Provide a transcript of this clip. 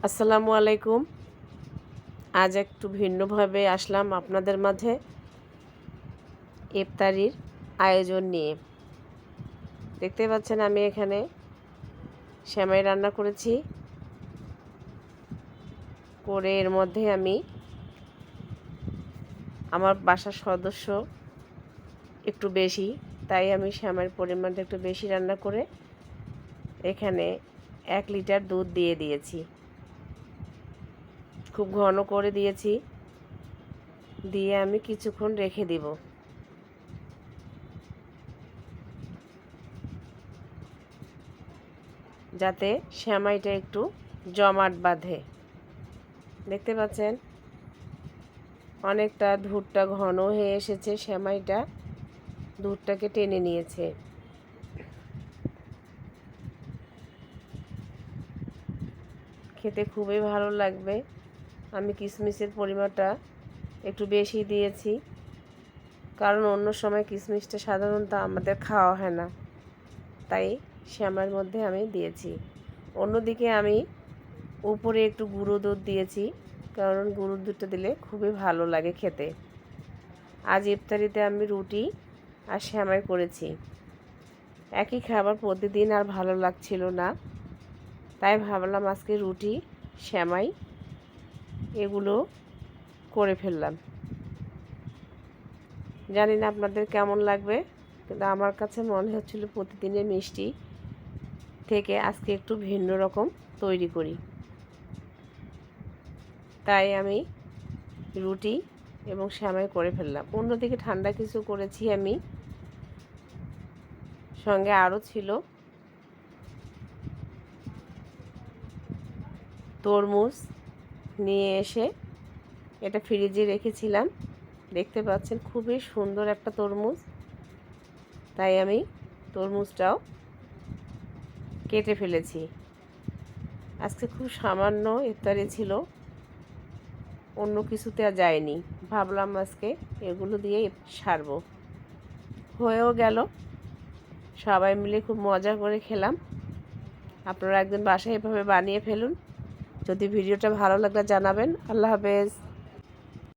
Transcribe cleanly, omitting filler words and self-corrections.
আসসালামু আলাইকুম। আজ একটু ভিন্নভাবে আসলাম আপনাদের মাঝে ইফতারির আয়োজন নিয়ে। দেখতে পাচ্ছেন আমি এখানে সেমাই রান্না করেছি। করে এর মধ্যে আমি আমার বাসার সদস্য একটু বেশি, তাই আমি সেমাইয়ের পরিমাণটা একটু বেশি রান্না করে এখানে 1 লিটার দুধ দিয়ে দিয়েছি। খুব ঘন করে দিয়েছি, দিয়ে আমি কিছুক্ষণ রেখে দিব যাতে সেমাইটা একটু জমাট বাঁধে। দেখতে পাচ্ছেন অনেকটা দুধটা ঘন হয়ে এসেছে, সেমাইটা দুধটাকে টেনে নিয়েছে। খেতে খুবই ভালো লাগবে। আমি কিশমিশের পরিমাণটা একটু বেশি দিয়েছি, কারণ অন্য সময় কিশমিশটা সাধারণত আমাদের খাওয়া হয় না, তাই সেমাইয়ের মধ্যে আমি দিয়েছি। অন্যদিকে আমি উপরে একটু গুঁড়ো দুধ দিয়েছি, কারণ গুঁড়ো দুধটা দিলে খুবই ভালো লাগে খেতে। আজ ইফতারিতে আমি রুটি আর সেমাই করেছি। একই খাবার প্রতিদিন আর ভালো লাগছিল না, তাই ভাবলাম আজকে রুটি সেমাই এগুলো করে ফেললাম। জানি না আপনাদের কেমন লাগবে, কিন্তু আমার কাছে মনে হচ্ছিল প্রতিদিনের মিষ্টি থেকে আজকে একটু ভিন্ন রকম তৈরি করি, তাই আমি রুটি এবং সেমাই করে ফেললাম। অন্যদিকে ঠান্ডা কিছু করেছি আমি, সঙ্গে আরও ছিল তরমুজ নিয়ে এসে এটা ফ্রিজে রেখেছিলাম। দেখতে পাচ্ছেন খুবই সুন্দর একটা তরমুজ, তাই আমি তরমুজটাও কেটে ফেলেছি। আজকে খুব সামান্য ইফতারি ছিল, অন্য কিছুতে আর যায়নি। ভাবলাম আজকে এগুলো দিয়ে সারবো। হয়েও গেল, সবাই মিলে খুব মজা করে খেলাম। আপনারা একদিন বাসায় এভাবে বানিয়ে ফেলুন। যদি ভিডিওটা ভালো লাগলে জানাবেন। আল্লাহ হাফেজ।